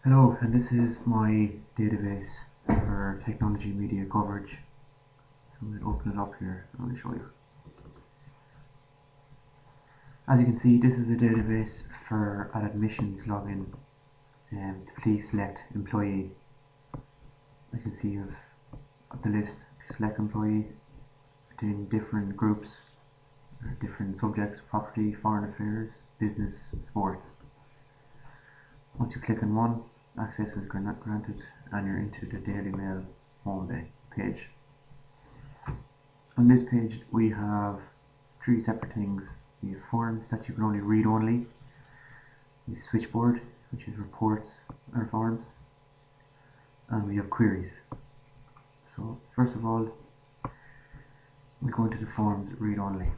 Hello, and this is my database for technology media coverage. So I'm going to open it up here and I'll show you. As you can see, this is a database for an admissions login, and please select employee. I can see of the list. If you select employee within different groups or different subjects: property, foreign affairs, business, sports. Once you click on one, access is granted and you're into the Daily Mail home page. On this page we have three separate things. We have forms that you can only read only. We have switchboard, which is reports or forms, and we have queries. So first of all, we go into the forms read only.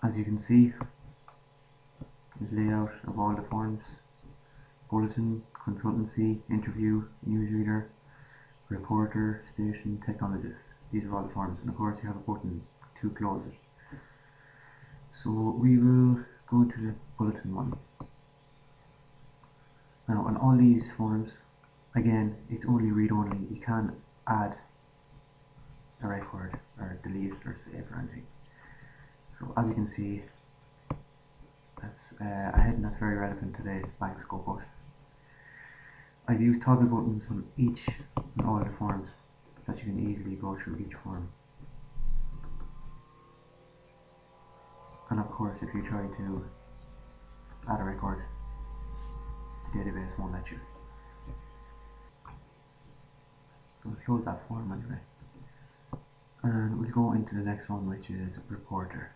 As you can see, there's layout of all the forms: bulletin, consultancy, interview, newsreader, reporter, station, technologist. These are all the forms, and of course you have a button to close it. So we will go into the bulletin one. Now on all these forms, again, it's only read only. You can't add a record or delete or save or anything. So as you can see, that's a heading that's very relevant today: banks go bust. I've used toggle buttons on each and all the forms so that you can easily go through each form. And of course, if you try to add a record, the database won't let you. So we'll close that form anyway. And we'll go into the next one, which is reporter.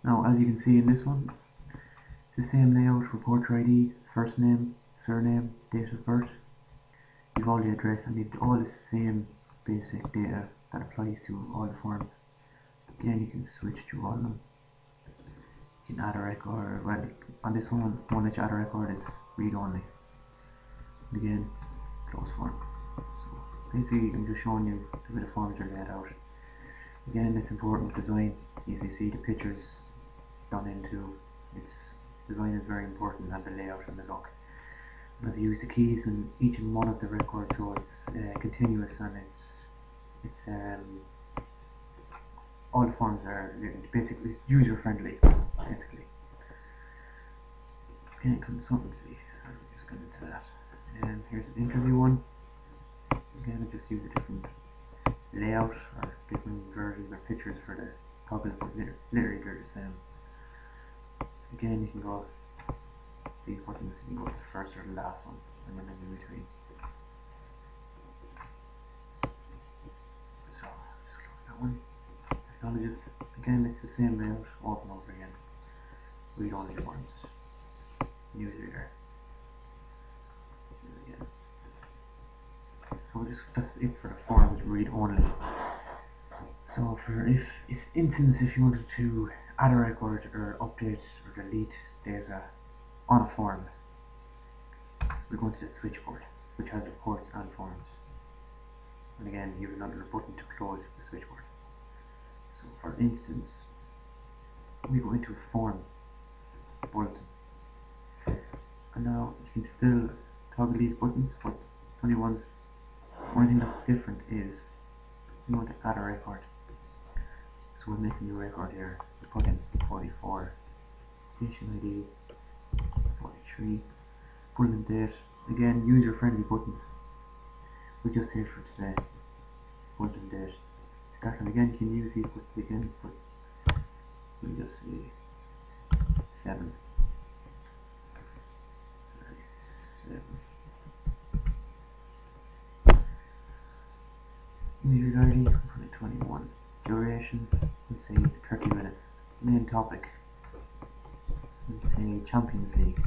Now, as you can see in this one, it's the same layout: reporter ID, first name, surname, date of birth. You've all the address, and it's all the same basic data that applies to all the forms. Again, you can switch through all of them. You can add a record. Well, on this one that you add a record, it's read only. And again, close form. So basically, I'm just showing you the way the forms are laid out. Again, it's important design. As you see, the pictures done into its design is very important, and the layout and the look. I've used the keys in each and one of the records, so it's continuous, and it's all the forms are basically user friendly. Basically, and consultancy. So we're just going into that. And here's an interview one. Again, I just use a different layout or different versions or pictures for the toggles, but literally they're the same. Again, you can go these buttons, you can go to the first or the last one, and then in between. So just close that one. Technologist. Again, it's the same layout over and over again. Read only forms. Newsreader. Again. So that's it for the forms read only. So for if you wanted to add a record or update or delete data on a form, we're going to the switchboard, which has reports and forms. And again, you have another button to close the switchboard. So for instance, we go into a form bulletin, and now you can still toggle these buttons, but only thing that's different is you want to add a record. So we'll make a new record here. We put in 44, station ID 43, bulletin date. Again, user friendly buttons. We just say for today, bulletin date. Start, and again you can use these buttons again, but we'll just say 7. 37. User ID, we'll put it 21. Duration, we'll say 30 minutes. Main topic, we'll say Champions League.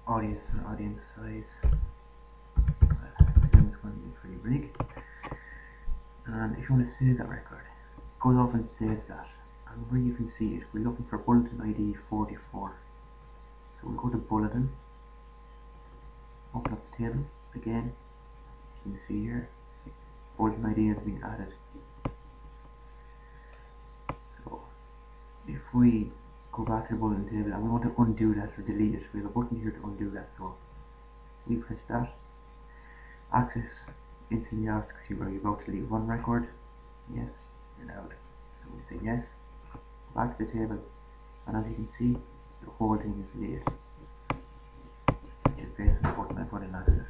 Audience size, again, it's going to be pretty big. And if you want to save that record, it goes off and saves that. And where you can see it, we're looking for bulletin ID 44. So we'll go to bulletin, open up the table. Again, you can see here, bulletin ID has been added. we go back to the bulletin table and we want to undo that or delete it, we have a button here to undo that. So we press that. Access instantly asks you, are you about to delete one record? Yes, you're allowed. So we say yes. Go back to the table, and as you can see, the whole thing is deleted. Just based on the button I put in access.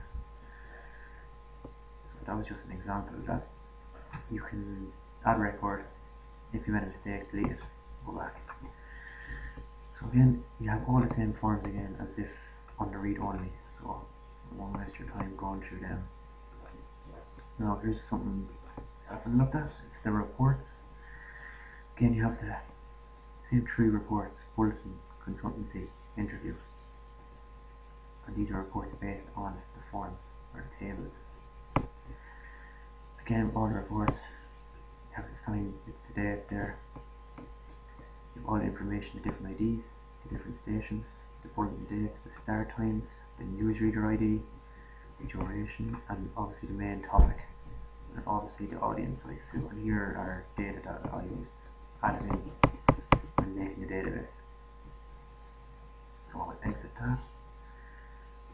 So that was just an example of that. You can add a record. If you made a mistake, delete it, go back. So again, you have all the same forms again as if on the read only, so won't waste your time going through them. Now here's something I haven't looked at, it's the reports. Again, you have the same three reports: bulletin, consultancy, interview. And these are reports based on the forms or the tables. Again, all the reports, you have the sign, it's the date there. You have all the information, the different IDs, the different stations, the bulletin dates, the start times, the newsreader ID, the duration, and obviously the main topic, and obviously the audience size. So here are data that I was added in when making the database. So I'll exit that.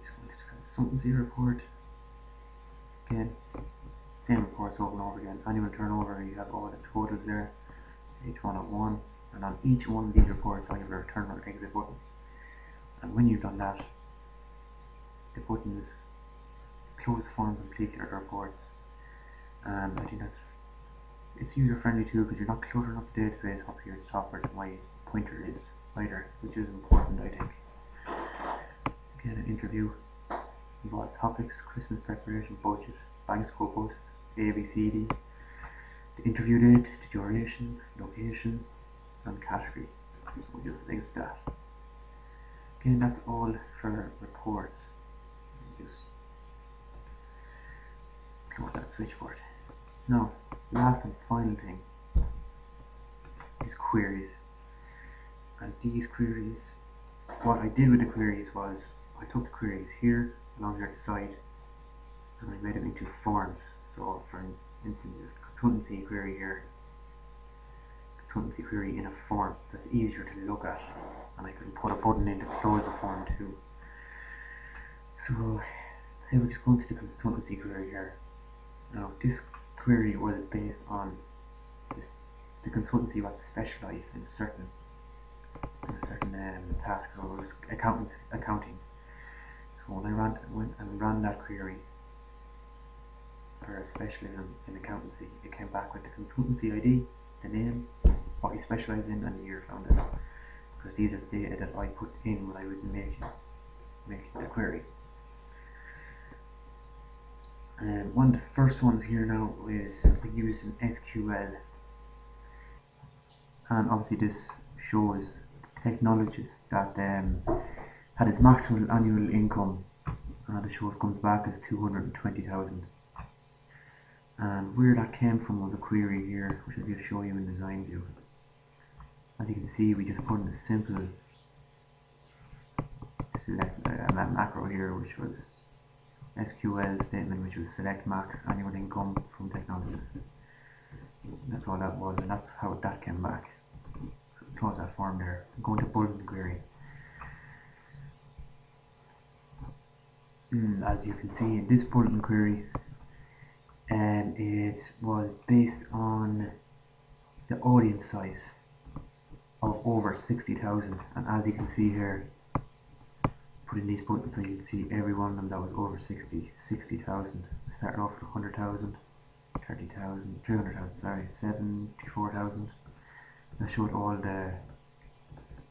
Just go into the consultancy report. Again, same reports over and over again. Annual turnover, you have all the totals there, each one at one. And on each one of these reports I have a return or exit button. And when you've done that, the buttons close the form completely or the reports. And I think it's user friendly too, because you're not cluttering up the database up here at the top where my pointer is either, which is important, I think. Again, an interview, you've got topics: Christmas preparation, budget, bank score post, ABCD, the interview date, the duration, location, and category. So we just exit that. Again, that's all for reports. Just close that switchboard. Now, last and final thing is queries. And these queries, what I did with the queries was I took the queries here along here at the side and I made them into forms. So for instance, consultancy query here, consultancy query in a form that's easier to look at, and I can put a button in to close the form too. So say we just go into the consultancy query here. Now this query was based on this, the consultancy was specialised in a certain task, so it was accounting. So when I went and ran that query for a specialism in accountancy, it came back with the consultancy ID, the name, what you specialise in, and the year founded. Because these are the data that I put in when I was making the query. And one of the first ones here now is we use an SQL, and obviously this shows technologist that had his maximum annual income, and it shows comes back as 220,000. And where that came from was a query here, which I'll just show you in design view. As you can see, we just put in a simple select macro here, which was SQL statement, which was select max annual income from technologist. That's all that was, and that's how that came back. So close that form there. Go into bulletin query. As you can see in this bulletin query, it was based on the audience size of over 60,000, and as you can see here, put in these buttons so you can see every one of them that was over 60,000. Started off with 100,000, 30,000, 300,000, sorry, 74,000. That showed all the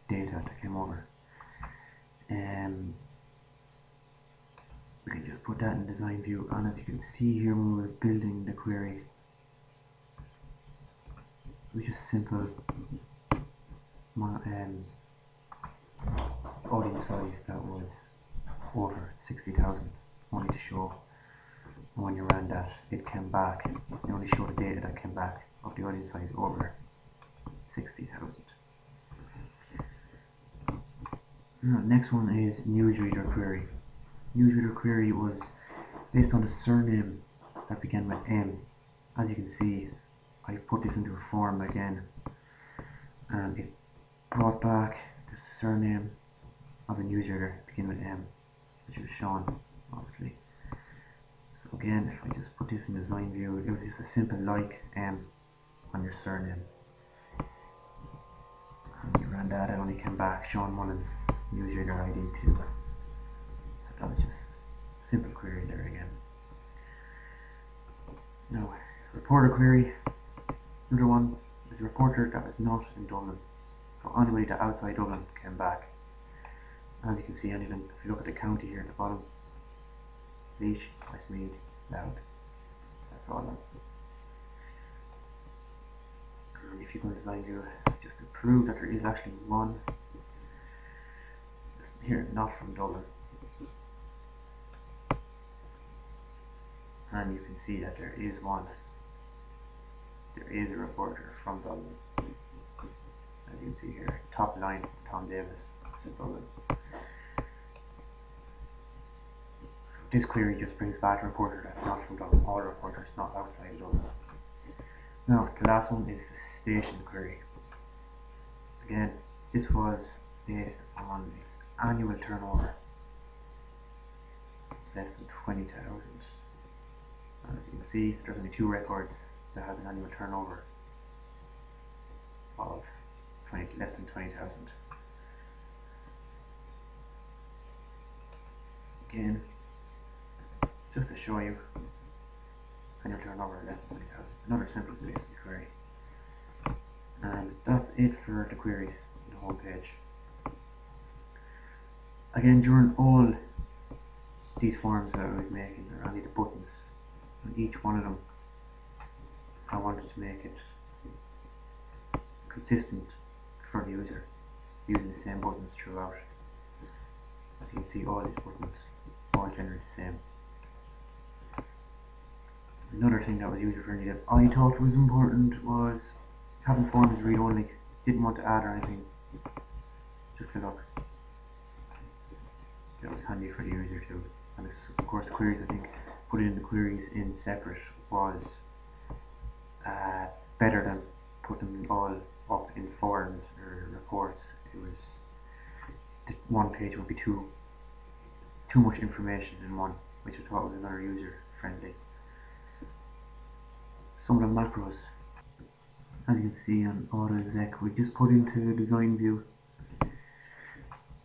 data that came over. We can just put that in design view, and as you can see here when we were building the query, it was just simple audience size that was over 60,000, only to show when you ran that it came back, it only showed the data that came back of the audience size over 60,000. Next one is newsreader query. Newsreader query was based on a surname that began with M. As you can see, I put this into a form again, and it brought back the surname of a user begin with M, which was Sean, obviously. So again, if I just put this in design view, it was just a simple like M on your surname. And you ran that, it only came back Sean Mullins, user ID 2. So that was just a simple query there again. Now, reporter query, another one is a reporter that was not in Dublin. So anybody that outside Dublin came back. As you can see, anything, if you look at the county here at the bottom, Laois, Westmeath, Louth, that's all done. And if you go to design view, just to prove that there is actually one here, not from Dublin. And you can see that there is one. There is a reporter from Dublin. As you can see here, top line, Tom Davis, Dublin. So this query just brings back a reporter that's not from Dublin, all reporters not outside Dublin. Now, the last one is the station query. Again, this was based on its annual turnover, less than 20,000. As you can see, there's only 2 records that has an annual turnover of less than 20,000. Again, just to show you, annual turnover less than 20,000. Another simple basic query. And that's it for the queries on the home page. Again, during all these forms that I was making, there are only the buttons. On each one of them, I wanted to make it consistent for the user, using the same buttons throughout. As you can see, all these buttons all generate the same. Another thing that was user friendly that I thought was important was having forms read only. Didn't want to add or anything, just a look. That was handy for the user too. And this, of course, queries, I think putting in the queries in separate was better than putting them all up in forums or reports. It was, one page would be too much information in one, which I thought was another user friendly. Some of the macros, as you can see on auto exec, we just put into design view.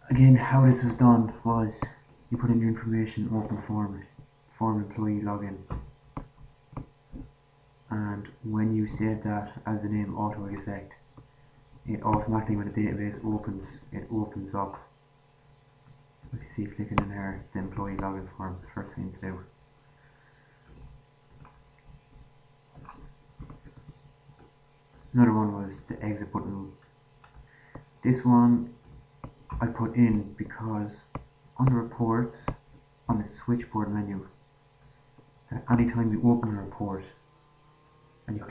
Again, how this was done was you put in your information, open form employee login, and when you save that as the name auto exec, it automatically, when the database opens, it opens up. You can see clicking in here the employee login form, the first thing to do. Another one was the exit button. This one I put in because on the reports, on the switchboard menu, anytime you open a report and you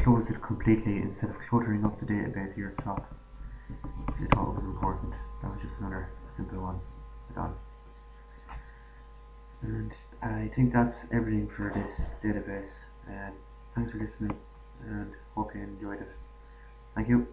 close it completely instead of cluttering up the database here at the top. I thought it was important. That was just another simple one done. And I think that's everything for this database. Thanks for listening and hope you enjoyed it. Thank you.